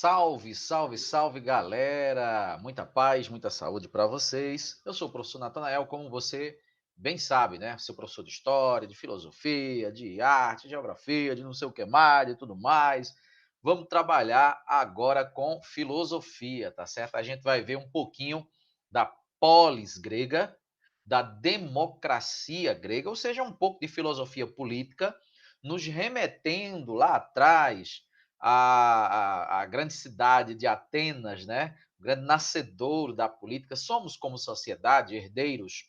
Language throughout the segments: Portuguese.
Salve, salve, salve, galera! Muita paz, muita saúde para vocês. Eu sou o professor Natanael, como você bem sabe, né? Sou professor de história, de filosofia, de arte, de geografia, de não sei o que mais, de tudo mais. Vamos trabalhar agora com filosofia, tá certo? A gente vai ver um pouquinho da polis grega, da democracia grega, ou seja, um pouco de filosofia política, nos remetendo lá atrás a grande cidade de Atenas, né? O grande nascedouro da política. Somos, como sociedade, herdeiros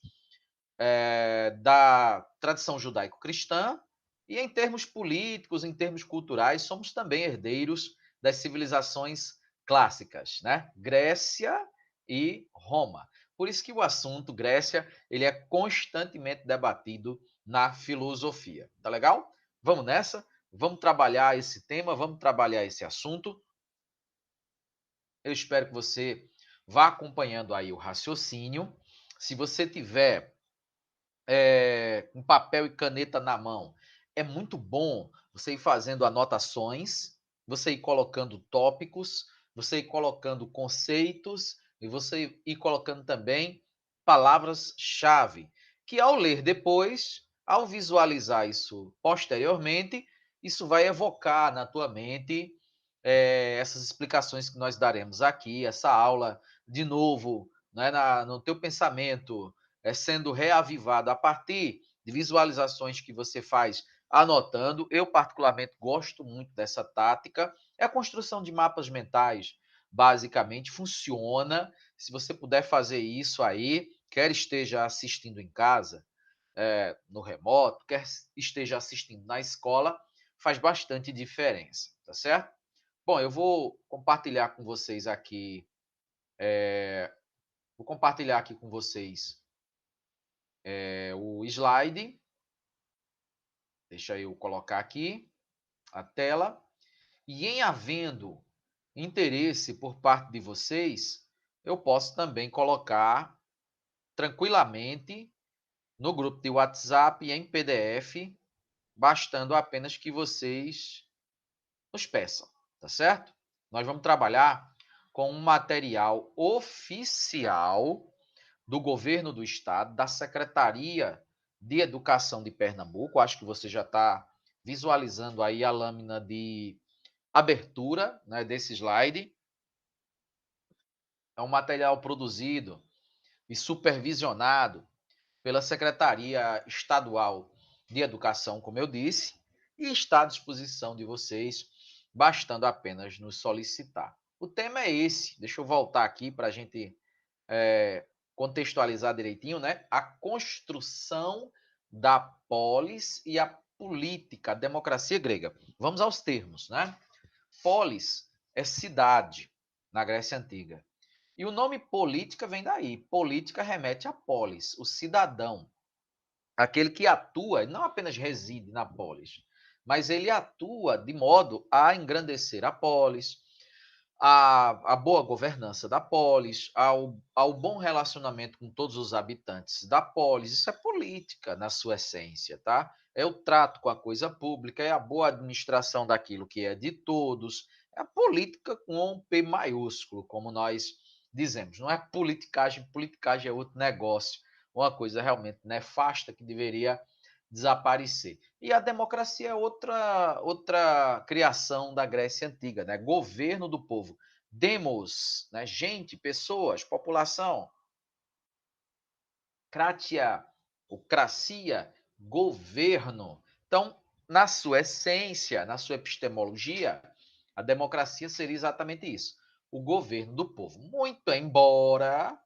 da tradição judaico-cristã e, em termos políticos, em termos culturais, somos também herdeiros das civilizações clássicas, né? Grécia e Roma. Por isso que o assunto Grécia ele é constantemente debatido na filosofia. Tá legal? Vamos nessa? Vamos trabalhar esse tema, vamos trabalhar esse assunto. Eu espero que você vá acompanhando aí o raciocínio. Se você tiver um papel e caneta na mão, é muito bom você ir fazendo anotações, você ir colocando tópicos, você ir colocando conceitos e você ir colocando também palavras-chave, que ao ler depois, ao visualizar isso posteriormente, isso vai evocar na tua mente essas explicações que nós daremos aqui, essa aula, de novo, né, no teu pensamento, sendo reavivado a partir de visualizações que você faz anotando. Eu, particularmente, gosto muito dessa tática. É a construção de mapas mentais, basicamente, funciona. Se você puder fazer isso aí, quer esteja assistindo em casa, no remoto, quer esteja assistindo na escola, faz bastante diferença, tá certo? Bom, eu vou compartilhar com vocês aqui, vou compartilhar aqui com vocês o slide. Deixa eu colocar aqui a tela. E em havendo interesse por parte de vocês, eu posso também colocar tranquilamente no grupo de WhatsApp em PDF, bastando apenas que vocês nos peçam, tá certo? Nós vamos trabalhar com um material oficial do governo do estado, da Secretaria de Educação de Pernambuco. Acho que você já está visualizando aí a lâmina de abertura, né, desse slide. É um material produzido e supervisionado pela Secretaria Estadual de Educação, como eu disse, e está à disposição de vocês, bastando apenas nos solicitar. O tema é esse. Deixa eu voltar aqui para a gente contextualizar direitinho, né? A construção da polis e a política, a democracia grega. Vamos aos termos, né? Polis é cidade na Grécia Antiga. E o nome política vem daí. Política remete a polis, o cidadão, aquele que atua, não apenas reside na polis, mas ele atua de modo a engrandecer a polis, a boa governança da polis, ao bom relacionamento com todos os habitantes da polis. Isso é política na sua essência, tá? É o trato com a coisa pública, é a boa administração daquilo que é de todos, é a política com um P maiúsculo, como nós dizemos. Não é politicagem, politicagem é outro negócio, uma coisa realmente nefasta que deveria desaparecer. E a democracia é outra criação da Grécia Antiga, né? Governo do povo. Demos, né? Gente, pessoas, população. Kratia, o cracia, governo. Então, na sua essência, na sua epistemologia, a democracia seria exatamente isso. O governo do povo. Muito embora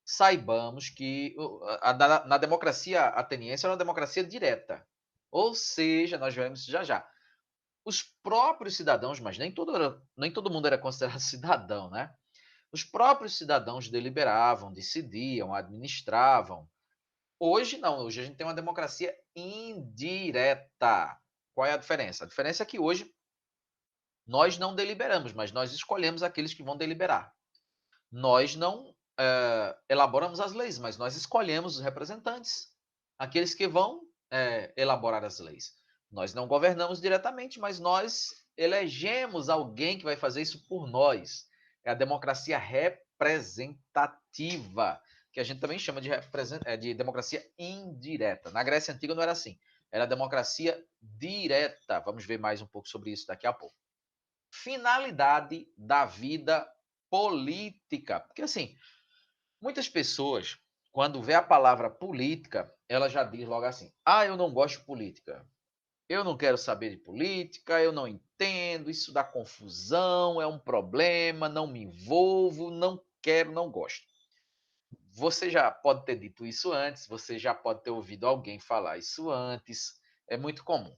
saibamos que na democracia ateniense era uma democracia direta. Ou seja, nós veremos isso já já. Os próprios cidadãos, mas nem todo mundo era considerado cidadão, né? Os próprios cidadãos deliberavam, decidiam, administravam. Hoje não, hoje a gente tem uma democracia indireta. Qual é a diferença? A diferença é que hoje nós não deliberamos, mas nós escolhemos aqueles que vão deliberar. Nós não elaboramos as leis, mas nós escolhemos os representantes, aqueles que vão elaborar as leis. Nós não governamos diretamente, mas nós elegemos alguém que vai fazer isso por nós. É a democracia representativa, que a gente também chama de democracia indireta. Na Grécia Antiga não era assim. Era democracia direta. Vamos ver mais um pouco sobre isso daqui a pouco. Finalidade da vida política. Porque, assim, muitas pessoas, quando vê a palavra política, ela já diz logo assim: ah, eu não gosto de política. Eu não quero saber de política, eu não entendo, isso dá confusão, é um problema, não me envolvo, não quero, não gosto. Você já pode ter dito isso antes, você já pode ter ouvido alguém falar isso antes, é muito comum.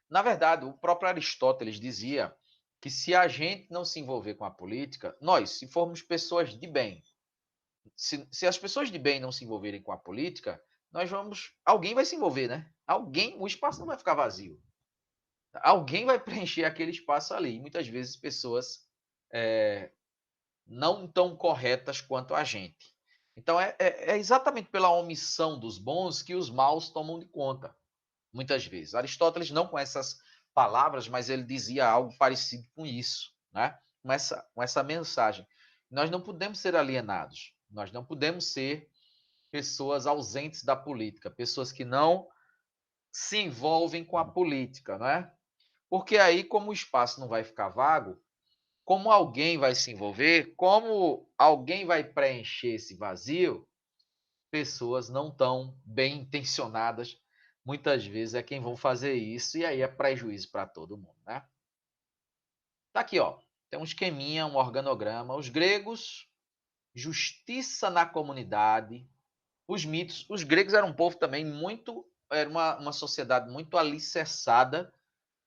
Na verdade, o próprio Aristóteles dizia que se a gente não se envolver com a política, nós, se formos pessoas de bem, se as pessoas de bem não se envolverem com a política, nós vamos. Alguém vai se envolver, né? Alguém, o espaço não vai ficar vazio. Alguém vai preencher aquele espaço ali. E muitas vezes pessoas não tão corretas quanto a gente. Então é exatamente pela omissão dos bons que os maus tomam de conta, muitas vezes. Aristóteles não com essas palavras, mas ele dizia algo parecido com isso, né? Com essa mensagem. Nós não podemos ser alienados, nós não podemos ser pessoas ausentes da política, pessoas que não se envolvem com a política, não é? Porque aí, como o espaço não vai ficar vago, como alguém vai se envolver, como alguém vai preencher esse vazio, pessoas não tão bem intencionadas, muitas vezes é quem vão fazer isso, e aí é prejuízo para todo mundo, né? Tá aqui, ó. Tem um esqueminha, um organograma. Os gregos, justiça na comunidade, os mitos. Os gregos eram um povo também muito, era uma sociedade muito alicerçada,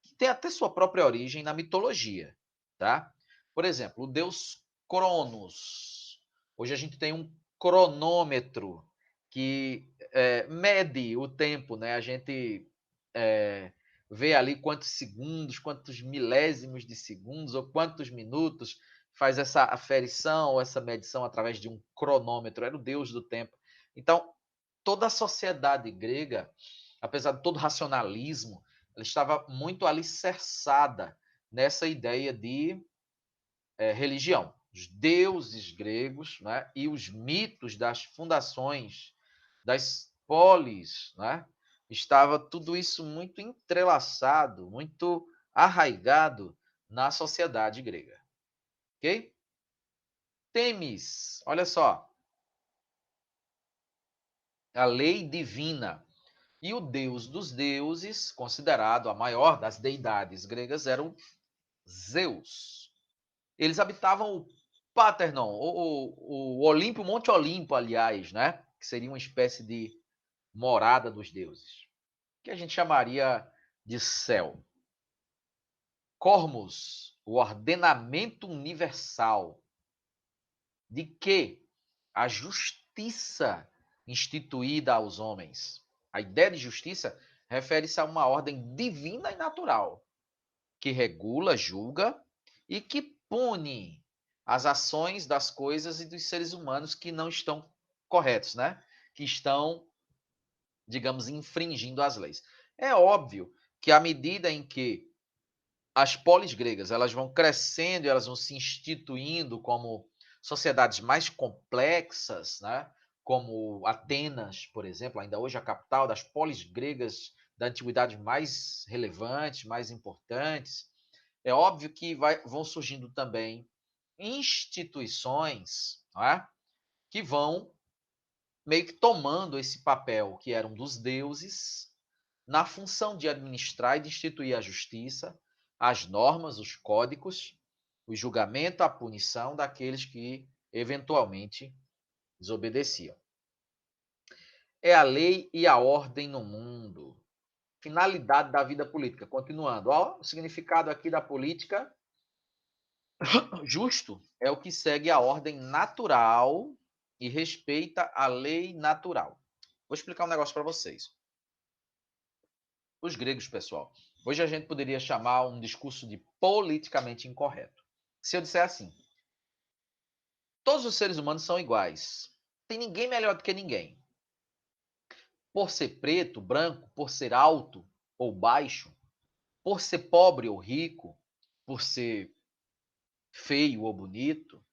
que tem até sua própria origem na mitologia, tá? Por exemplo, o deus Cronos. Hoje a gente tem um cronômetro que mede o tempo, né? A gente vê ali quantos segundos, quantos milésimos de segundos ou quantos minutos, faz essa aferição, essa medição através de um cronômetro. Era o deus do tempo. Então, toda a sociedade grega, apesar de todo o racionalismo, ela estava muito alicerçada nessa ideia de religião. Os deuses gregos, né, e os mitos das fundações das polis, né, estava tudo isso muito entrelaçado, muito arraigado na sociedade grega. Ok? Temis, olha só, a lei divina. E o deus dos deuses, considerado a maior das deidades gregas, era o Zeus. Eles habitavam o Paternon, o Olimpo, o Monte Olimpo, aliás, né? Que seria uma espécie de morada dos deuses, que a gente chamaria de céu. Cosmos, o ordenamento universal, de que a justiça instituída aos homens. A ideia de justiça refere-se a uma ordem divina e natural, que regula, julga e que pune as ações das coisas e dos seres humanos que não estão corretos, né? Que estão, digamos, infringindo as leis. É óbvio que à medida em que as polis gregas elas vão crescendo e elas vão se instituindo como sociedades mais complexas, né? Como Atenas, por exemplo, ainda hoje a capital das polis gregas da antiguidade mais relevantes, mais importantes. É óbvio que vão surgindo também instituições, não é? Que vão meio que tomando esse papel que eram dos deuses na função de administrar e de instituir a justiça, as normas, os códigos, o julgamento, a punição daqueles que eventualmente desobedeciam. É a lei e a ordem no mundo. Finalidade da vida política. Continuando, ó, o significado aqui da política justo é o que segue a ordem natural e respeita a lei natural. Vou explicar um negócio para vocês. Os gregos, pessoal, hoje a gente poderia chamar um discurso de politicamente incorreto. Se eu disser assim, todos os seres humanos são iguais, tem ninguém melhor do que ninguém. Por ser preto, branco, por ser alto ou baixo, por ser pobre ou rico, por ser feio ou bonito,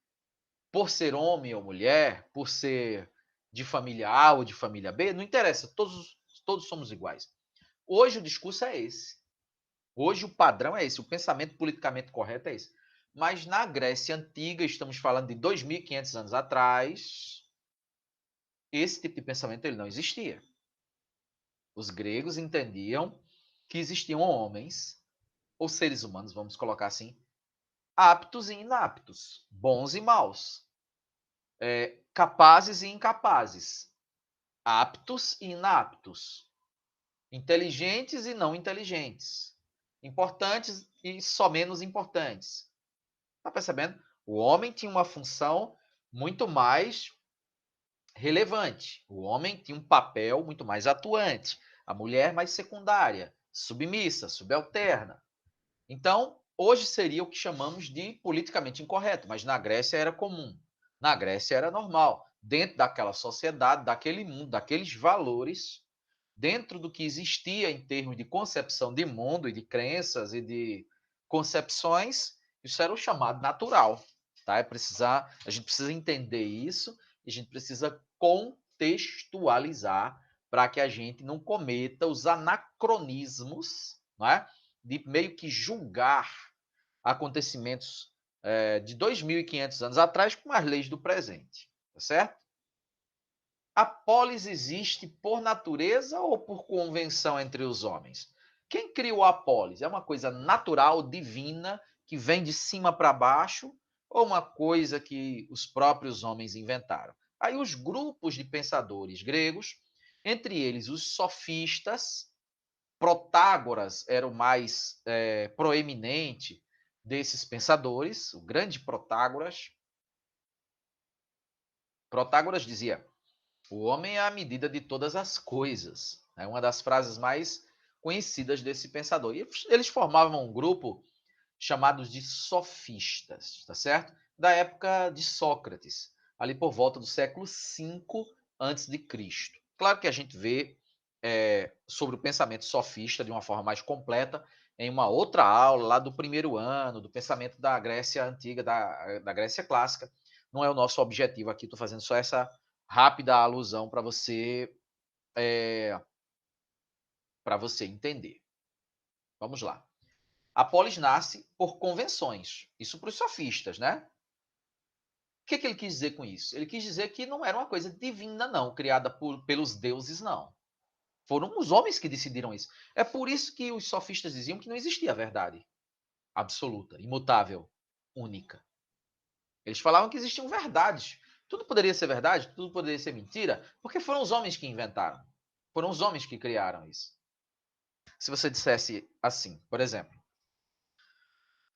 por ser homem ou mulher, por ser de família A ou de família B, não interessa, todos somos iguais. Hoje o discurso é esse. Hoje o padrão é esse, o pensamento politicamente correto é esse. Mas na Grécia Antiga, estamos falando de 2.500 anos atrás, esse tipo de pensamento ele não existia. Os gregos entendiam que existiam homens, ou seres humanos, vamos colocar assim, aptos e inaptos, bons e maus, capazes e incapazes, aptos e inaptos, inteligentes e não inteligentes, importantes e só menos importantes. Está percebendo? O homem tinha uma função muito mais relevante. O homem tinha um papel muito mais atuante. A mulher mais secundária, submissa, subalterna. Então, hoje seria o que chamamos de politicamente incorreto, mas na Grécia era comum. Na Grécia era normal. Dentro daquela sociedade, daquele mundo, daqueles valores, dentro do que existia em termos de concepção de mundo e de crenças e de concepções, isso era o chamado natural. Tá? A gente precisa entender isso e a gente precisa contextualizar para que a gente não cometa os anacronismos, não é? De meio que julgar acontecimentos de 2.500 anos atrás com as leis do presente, tá certo? A polis existe por natureza ou por convenção entre os homens? Quem criou a polis? É uma coisa natural, divina, que vem de cima para baixo, ou uma coisa que os próprios homens inventaram? Aí os grupos de pensadores gregos, entre eles os sofistas, Protágoras era o mais proeminente desses pensadores, o grande Protágoras. Protágoras dizia: o homem é a medida de todas as coisas. É uma das frases mais conhecidas desse pensador. E eles formavam um grupo chamado de sofistas, tá certo? Da época de Sócrates, ali por volta do século V antes de Cristo. Claro que a gente vê sobre o pensamento sofista de uma forma mais completa em uma outra aula lá do primeiro ano, do pensamento da Grécia Antiga, da Grécia Clássica. Não é o nosso objetivo aqui, estou fazendo só essa rápida alusão para você entender. Vamos lá. A polis nasce por convenções. Isso para os sofistas, né? O que ele quis dizer com isso? Ele quis dizer que não era uma coisa divina, não, criada pelos deuses, não. Foram os homens que decidiram isso. É por isso que os sofistas diziam que não existia verdade absoluta, imutável, única. Eles falavam que existiam verdades. Tudo poderia ser verdade, tudo poderia ser mentira, porque foram os homens que inventaram. Foram os homens que criaram isso. Se você dissesse assim, por exemplo,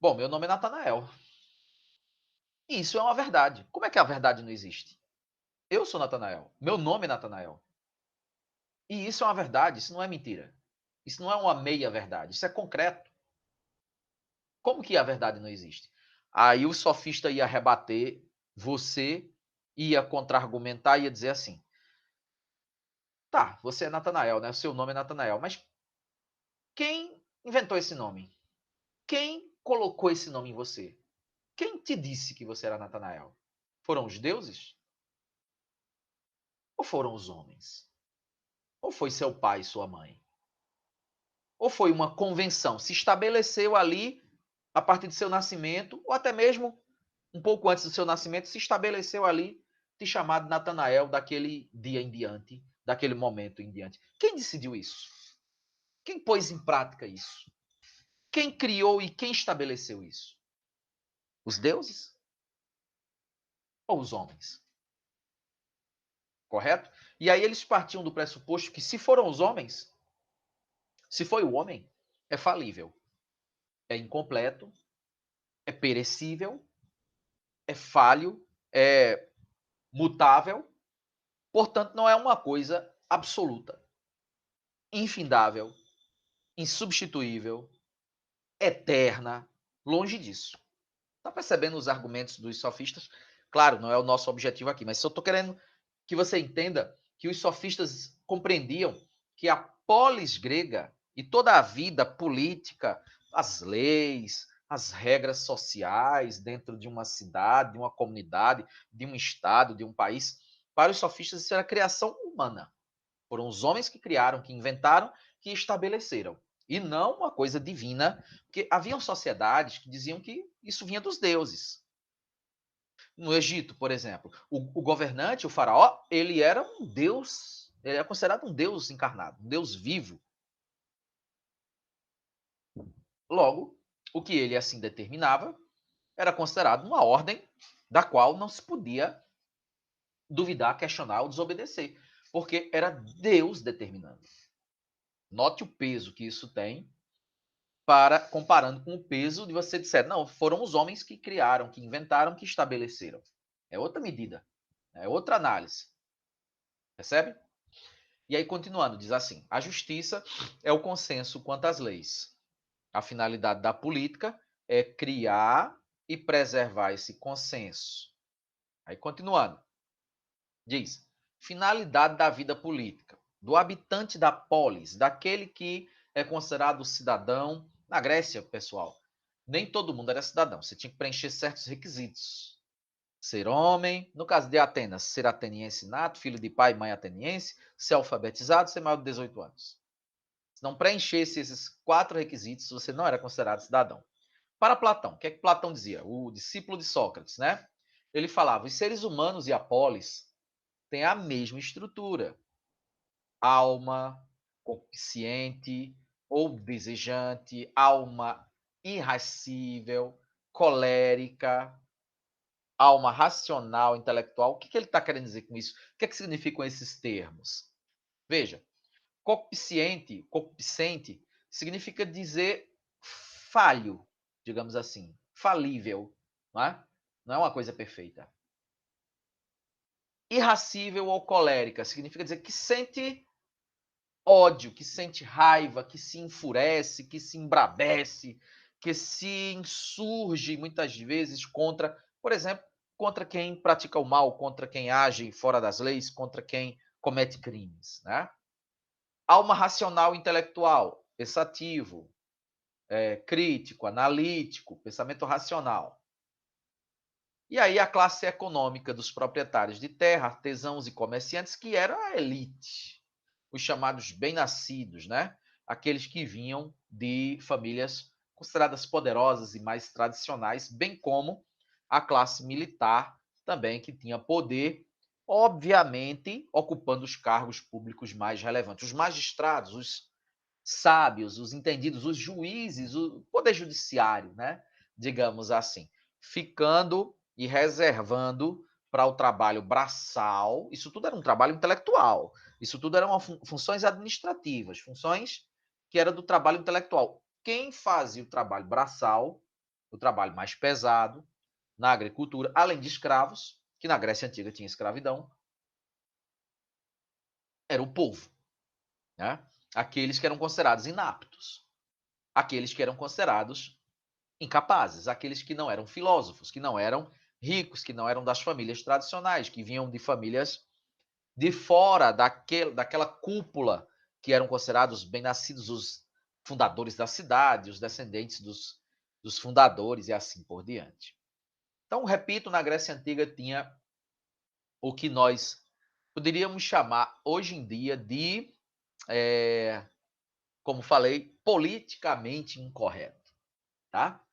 bom, meu nome é Natanael. E isso é uma verdade. Como é que a verdade não existe? Eu sou Natanael. Meu nome é Natanael. E isso é uma verdade, isso não é mentira. Isso não é uma meia verdade, isso é concreto. Como que a verdade não existe? Aí o sofista ia rebater, você ia contra-argumentar, ia dizer assim: tá, você é Natanael, né? O seu nome é Natanael, mas quem inventou esse nome? Quem colocou esse nome em você? Quem te disse que você era Natanael? Foram os deuses? Ou foram os homens? Ou foi seu pai e sua mãe? Ou foi uma convenção? Se estabeleceu ali a partir do seu nascimento, ou até mesmo um pouco antes do seu nascimento, se estabeleceu ali te chamar de Natanael daquele dia em diante, daquele momento em diante. Quem decidiu isso? Quem pôs em prática isso? Quem criou e quem estabeleceu isso? Os deuses ou os homens? Correto? E aí eles partiam do pressuposto que se foram os homens, se foi o homem, é falível, é incompleto, é perecível, é falho, é mutável, portanto não é uma coisa absoluta, infindável, insubstituível, eterna, longe disso. Está percebendo os argumentos dos sofistas? Claro, não é o nosso objetivo aqui, mas só estou querendo que você entenda que os sofistas compreendiam que a polis grega e toda a vida política, as leis, as regras sociais dentro de uma cidade, de uma comunidade, de um estado, de um país. Para os sofistas, isso era criação humana. Foram os homens que criaram, que inventaram, que estabeleceram. E não uma coisa divina, porque haviam sociedades que diziam que isso vinha dos deuses. No Egito, por exemplo, o governante, o faraó, ele era um deus, ele é considerado um deus encarnado, um deus vivo. Logo, o que ele assim determinava era considerado uma ordem da qual não se podia duvidar, questionar ou desobedecer, porque era Deus determinando. Note o peso que isso tem para comparando com o peso de você disser, não, foram os homens que criaram, que inventaram, que estabeleceram. É outra medida, é outra análise. Percebe? E aí, continuando, diz assim: a justiça é o consenso quanto às leis. A finalidade da política é criar e preservar esse consenso. Aí, continuando, diz: finalidade da vida política, do habitante da polis, daquele que é considerado cidadão. Na Grécia, pessoal, nem todo mundo era cidadão, você tinha que preencher certos requisitos. Ser homem, no caso de Atenas, ser ateniense nato, filho de pai e mãe ateniense, ser alfabetizado, ser maior de 18 anos. Se não preenchesse esses 4 requisitos, você não era considerado cidadão. Para Platão, o que é que Platão dizia? O discípulo de Sócrates, né? Ele falava: os seres humanos e a polis têm a mesma estrutura. Alma, consciente ou desejante, alma irracível, colérica, alma racional, intelectual. O que ele está querendo dizer com isso? O que significam esses termos? Veja, concupiscente significa dizer falho, digamos assim, falível, não é? Não é uma coisa perfeita. Irracível ou colérica significa dizer que sente ódio, que sente raiva, que se enfurece, que se embravece, que se insurge muitas vezes contra, por exemplo, contra quem pratica o mal, contra quem age fora das leis, contra quem comete crimes, né? Alma racional intelectual, pensativo, crítico, analítico, pensamento racional. E aí a classe econômica dos proprietários de terra, artesãos e comerciantes, que era a elite, os chamados bem-nascidos, né? Aqueles que vinham de famílias consideradas poderosas e mais tradicionais, bem como a classe militar também, que tinha poder, obviamente ocupando os cargos públicos mais relevantes. Os magistrados, os sábios, os entendidos, os juízes, o poder judiciário, né? Digamos assim, ficando e reservando para o trabalho braçal. Isso tudo era um trabalho intelectual. Isso tudo eram funções administrativas, funções que era do trabalho intelectual. Quem fazia o trabalho braçal, o trabalho mais pesado, na agricultura, além de escravos, que na Grécia Antiga tinha escravidão, era o povo, né? Aqueles que eram considerados inaptos, aqueles que eram considerados incapazes, aqueles que não eram filósofos, que não eram ricos, que não eram das famílias tradicionais, que vinham de famílias de fora daquela cúpula que eram considerados bem-nascidos, os fundadores da cidade, os descendentes dos fundadores e assim por diante. Então, repito, na Grécia Antiga tinha o que nós poderíamos chamar hoje em dia de, como falei, politicamente incorreto, tá?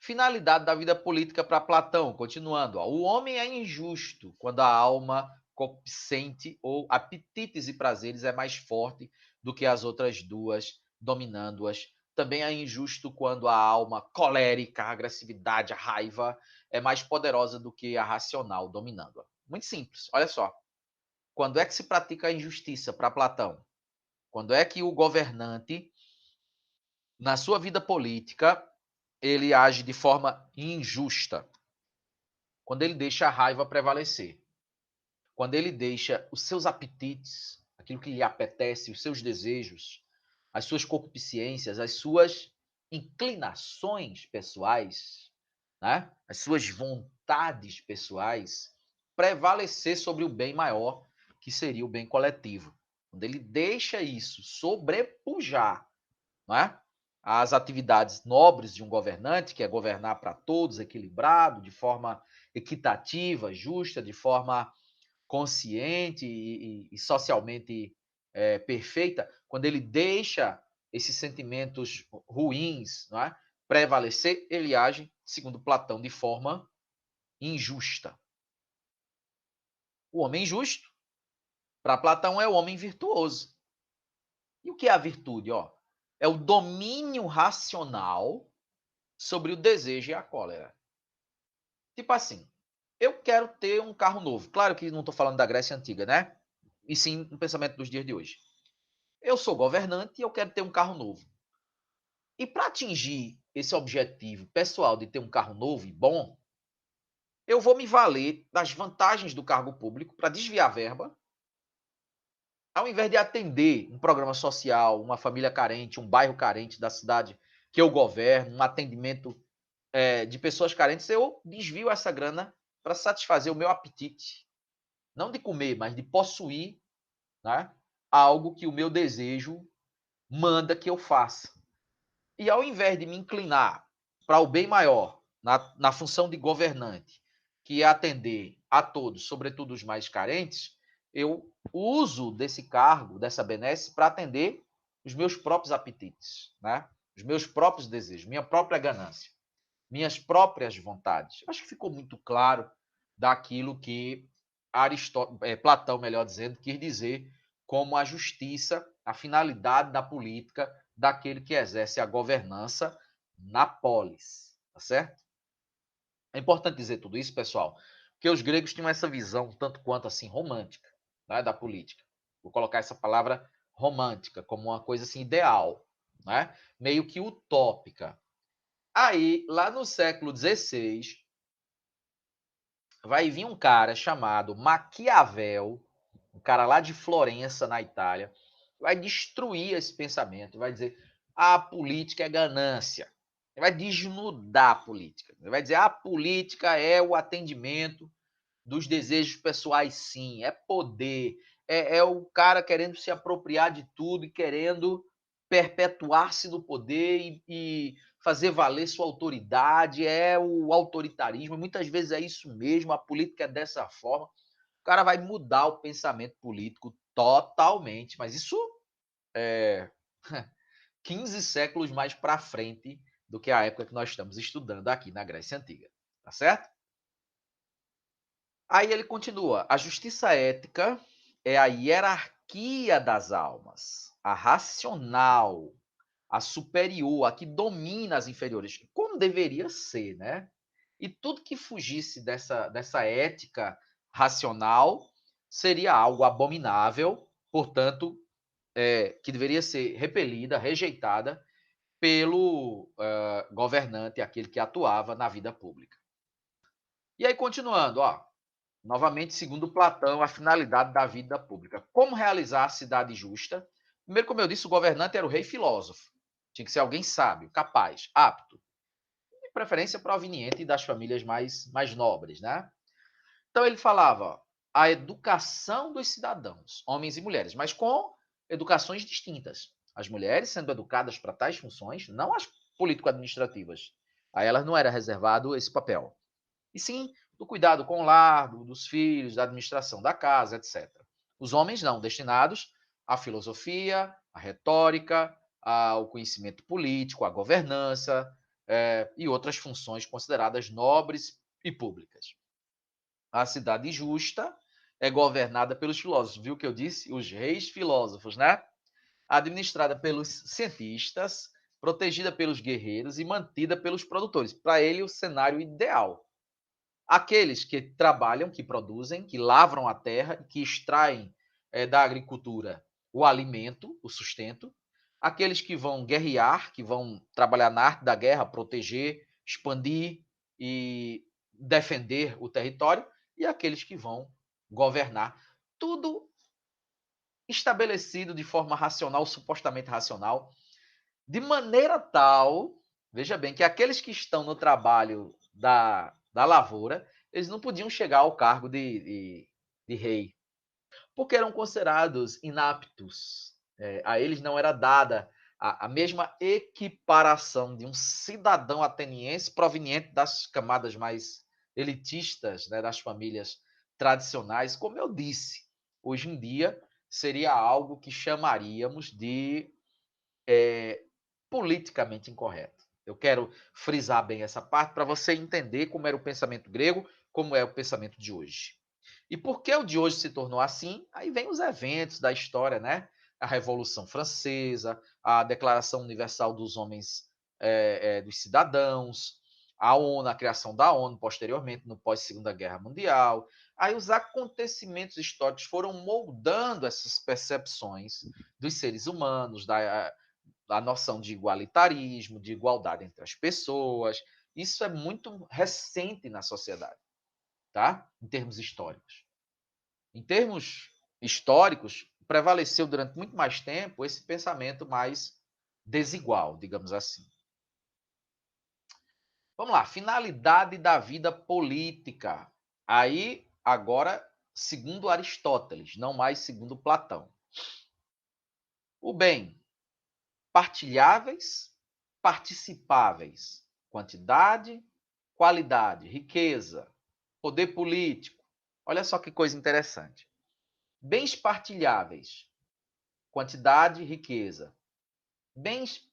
Finalidade da vida política para Platão, continuando. Ó, o homem é injusto quando a alma concupiscente ou apetites e prazeres é mais forte do que as outras duas, dominando-as. Também é injusto quando a alma colérica, a agressividade, a raiva é mais poderosa do que a racional, dominando-a. Muito simples, olha só. Quando é que se pratica a injustiça para Platão? Quando é que o governante, na sua vida política, ele age de forma injusta? Quando ele deixa a raiva prevalecer, quando ele deixa os seus apetites, aquilo que lhe apetece, os seus desejos, as suas concupiscências, as suas inclinações pessoais, né? As suas vontades pessoais, prevalecer sobre o bem maior, que seria o bem coletivo. Quando ele deixa isso sobrepujar, não é? as atividades nobres de um governante, que é governar para todos, equilibrado, de forma equitativa, justa, de forma consciente e socialmente perfeita, quando ele deixa esses sentimentos ruins, não é, prevalecer, ele age, segundo Platão, de forma injusta. O homem justo, para Platão, é o homem virtuoso. E o que é a virtude? Ó? É o domínio racional sobre o desejo e a cólera. Tipo assim, eu quero ter um carro novo. Claro que não estou falando da Grécia Antiga, né? E sim no pensamento dos dias de hoje. Eu sou governante e eu quero ter um carro novo. E para atingir esse objetivo pessoal de ter um carro novo e bom, eu vou me valer das vantagens do cargo público para desviar verba, ao invés de atender um programa social, uma família carente, um bairro carente da cidade que eu governo, um atendimento de pessoas carentes, eu desvio essa grana para satisfazer o meu apetite. Não de comer, mas de possuir, né, algo que o meu desejo manda que eu faça. E ao invés de me inclinar para o bem maior, na função de governante, que é atender a todos, sobretudo os mais carentes, eu uso desse cargo, dessa benesse, para atender os meus próprios apetites, né? Os meus próprios desejos, minha própria ganância, minhas próprias vontades. Acho que ficou muito claro daquilo que Platão, melhor dizendo, quis dizer como a justiça, a finalidade da política daquele que exerce a governança na polis, tá certo? É importante dizer tudo isso, pessoal, porque os gregos tinham essa visão tanto quanto assim romântica, né, da política. Vou colocar essa palavra romântica como uma coisa assim ideal, né? Meio que utópica. Aí, lá no século XVI, vai vir um cara chamado Maquiavel, um cara lá de Florença, na Itália, vai destruir esse pensamento, vai dizer a política é ganância. Ele vai desnudar a política. Ele vai dizer a política é o atendimento dos desejos pessoais, sim, é poder, é o cara querendo se apropriar de tudo e querendo perpetuar-se no poder e fazer valer sua autoridade, é o autoritarismo, muitas vezes é isso mesmo, a política é dessa forma. O cara vai mudar o pensamento político totalmente, mas isso é 15 séculos mais para frente do que a época que nós estamos estudando aqui na Grécia Antiga, tá certo? Aí ele continua: a justiça ética é a hierarquia das almas, a racional, a superior, a que domina as inferiores, como deveria ser, né? E tudo que fugisse dessa ética racional seria algo abominável, portanto, que deveria ser repelida, rejeitada pelo governante, aquele que atuava na vida pública. E aí, continuando, ó, novamente, segundo Platão, a finalidade da vida pública. Como realizar a cidade justa? Primeiro, como eu disse, o governante era o rei filósofo. Tinha que ser alguém sábio, capaz, apto, de preferência proveniente das famílias mais nobres, né? Então ele falava a educação dos cidadãos, homens e mulheres, mas com educações distintas. As mulheres sendo educadas para tais funções, não as político-administrativas. A elas não era reservado esse papel. E sim do cuidado com o lar, dos filhos, da administração da casa, etc. Os homens não, destinados à filosofia, à retórica, ao conhecimento político, à governança e outras funções consideradas nobres e públicas. A cidade justa é governada pelos filósofos, viu o que eu disse? Os reis filósofos, né? Administrada pelos cientistas, protegida pelos guerreiros e mantida pelos produtores. Para ele, o cenário ideal. Aqueles que trabalham, que produzem, que lavram a terra, que extraem da agricultura o alimento, o sustento. Aqueles que vão guerrear, que vão trabalhar na arte da guerra, proteger, expandir e defender o território. E aqueles que vão governar. Tudo estabelecido de forma racional, supostamente racional, de maneira tal, veja bem, que aqueles que estão no trabalho da lavoura, eles não podiam chegar ao cargo de rei, porque eram considerados inaptos. A eles não era dada a mesma equiparação de um cidadão ateniense proveniente das camadas mais elitistas, né, das famílias tradicionais, como eu disse, hoje em dia seria algo que chamaríamos de politicamente incorreto. Eu quero frisar bem essa parte para você entender como era o pensamento grego, como é o pensamento de hoje. E por que o de hoje se tornou assim? Aí vem os eventos da história, né? A Revolução Francesa, a Declaração Universal dos Homens, dos Cidadãos, a ONU, a criação da ONU posteriormente, no pós-Segunda Guerra Mundial. Aí os acontecimentos históricos foram moldando essas percepções dos seres humanos, da noção de igualitarismo, de igualdade entre as pessoas. Isso é muito recente na sociedade, tá? Em termos históricos. Em termos históricos, prevaleceu durante muito mais tempo esse pensamento mais desigual, digamos assim. Vamos lá, finalidade da vida política. Aí, agora, segundo Aristóteles, não mais segundo Platão. O bem, partilháveis, participáveis, quantidade, qualidade, riqueza, poder político. Olha só que coisa interessante. Bens partilháveis, quantidade, riqueza. Bens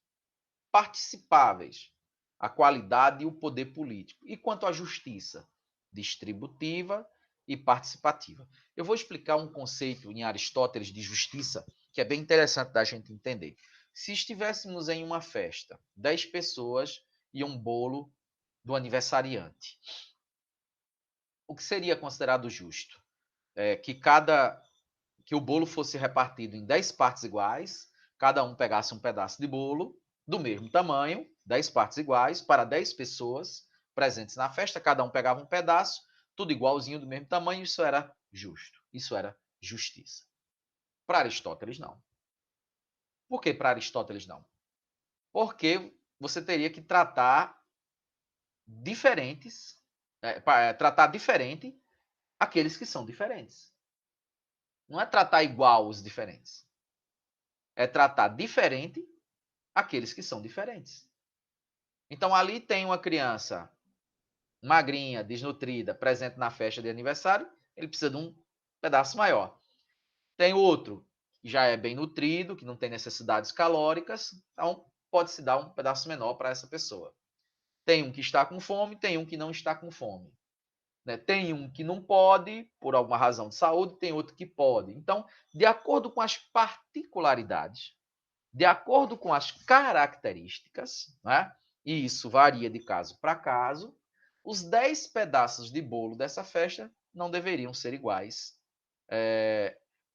participáveis, a qualidade e o poder político. E quanto à justiça? Distributiva e participativa. Eu vou explicar um conceito em Aristóteles de justiça que é bem interessante da gente entender. Se estivéssemos em uma festa, 10 pessoas e um bolo do aniversariante, o que seria considerado justo? Que o bolo fosse repartido em 10 partes iguais, cada um pegasse um pedaço de bolo do mesmo tamanho, 10 partes iguais, para 10 pessoas presentes na festa, cada um pegava um pedaço, tudo igualzinho do mesmo tamanho, isso era justo, isso era justiça. Para Aristóteles, não. Por que para Aristóteles não? Porque você teria que tratar diferentes, tratar diferente aqueles que são diferentes. Não é tratar igual os diferentes. É tratar diferente aqueles que são diferentes. Então, ali tem uma criança magrinha, desnutrida, presente na festa de aniversário, ele precisa de um pedaço maior. Tem outro que já é bem nutrido, que não tem necessidades calóricas, então pode-se dar um pedaço menor para essa pessoa. Tem um que está com fome, tem um que não está com fome. Né? Tem um que não pode, por alguma razão de saúde, tem outro que pode. Então, de acordo com as particularidades, de acordo com as características, né? E isso varia de caso para caso, os 10 pedaços de bolo dessa festa não deveriam ser iguais,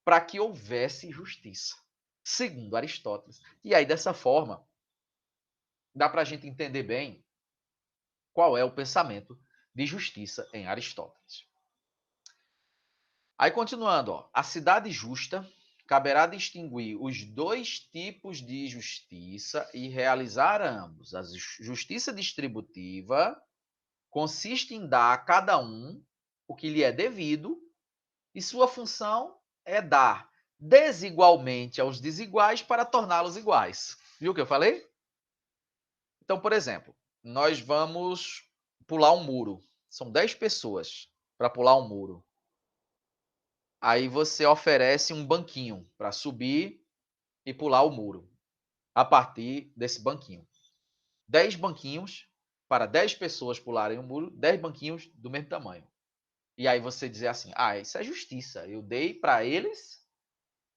para que houvesse justiça, segundo Aristóteles. E aí, dessa forma, dá para a gente entender bem qual é o pensamento de justiça em Aristóteles. Aí, continuando, ó, a cidade justa caberá distinguir os dois tipos de justiça e realizar ambos. A justiça distributiva consiste em dar a cada um o que lhe é devido, e sua função é dar desigualmente aos desiguais para torná-los iguais. Viu o que eu falei? Então, por exemplo, nós vamos pular um muro. São 10 pessoas para pular um muro. Aí você oferece um banquinho para subir e pular o muro a partir desse banquinho. 10 banquinhos para 10 pessoas pularem o muro, 10 banquinhos do mesmo tamanho. E aí você dizer assim: ah, isso é justiça. Eu dei para eles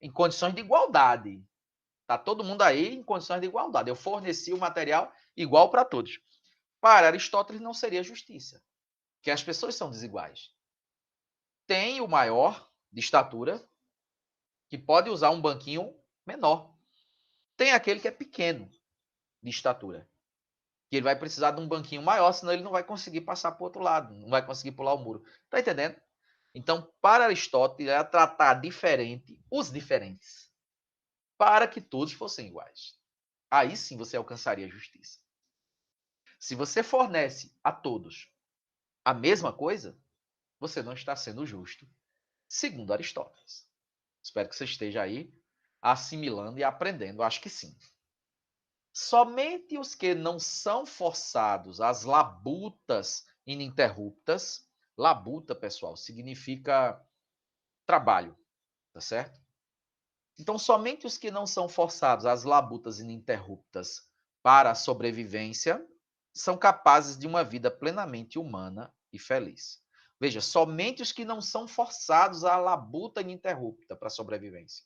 em condições de igualdade. Tá todo mundo aí em condições de igualdade. Eu forneci o material igual para todos. Para Aristóteles não seria justiça, porque as pessoas são desiguais. Tem o maior de estatura que pode usar um banquinho menor. Tem aquele que é pequeno de estatura, que ele vai precisar de um banquinho maior, senão ele não vai conseguir passar para o outro lado, não vai conseguir pular o muro. Tá entendendo? Então, para Aristóteles, é tratar diferente os diferentes, para que todos fossem iguais. Aí sim você alcançaria a justiça. Se você fornece a todos a mesma coisa, você não está sendo justo, segundo Aristóteles. Espero que você esteja aí assimilando e aprendendo. Acho que sim. Somente os que não são forçados às labutas ininterruptas. Labuta, pessoal, significa trabalho, tá certo? Então, somente os que não são forçados às labutas ininterruptas para a sobrevivência são capazes de uma vida plenamente humana e feliz. Veja, somente os que não são forçados à labuta ininterrupta para a sobrevivência.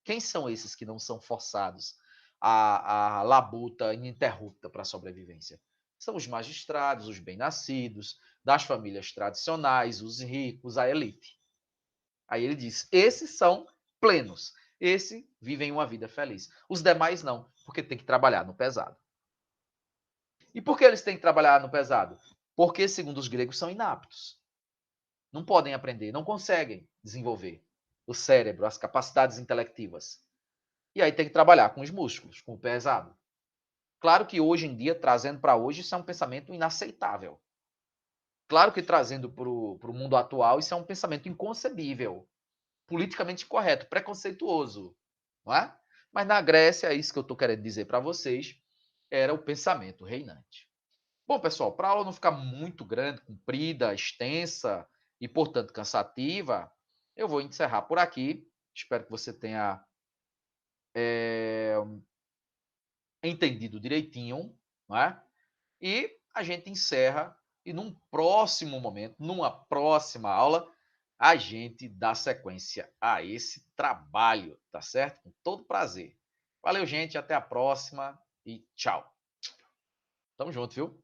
Quem são esses que não são forçados à labuta ininterrupta para a sobrevivência? São os magistrados, os bem-nascidos, das famílias tradicionais, os ricos, a elite. Aí ele diz: esses são plenos, esses vivem uma vida feliz. Os demais não, porque tem que trabalhar no pesado. E por que eles têm que trabalhar no pesado? Porque, segundo os gregos, são inaptos. Não podem aprender, não conseguem desenvolver o cérebro, as capacidades intelectivas. E aí tem que trabalhar com os músculos, com o pesado. Claro que hoje em dia, trazendo para hoje, isso é um pensamento inaceitável. Claro que trazendo para o mundo atual, isso é um pensamento inconcebível, politicamente correto, preconceituoso, não é? Mas na Grécia, é isso que eu estou querendo dizer para vocês, era o pensamento reinante. Bom, pessoal, para a aula não ficar muito grande, comprida, extensa e, portanto, cansativa, eu vou encerrar por aqui. Espero que você tenha entendido direitinho, não é? E a gente encerra e num próximo momento, numa próxima aula, a gente dá sequência a esse trabalho, tá certo? Com todo prazer. Valeu, gente, até a próxima e tchau. Tamo junto, viu?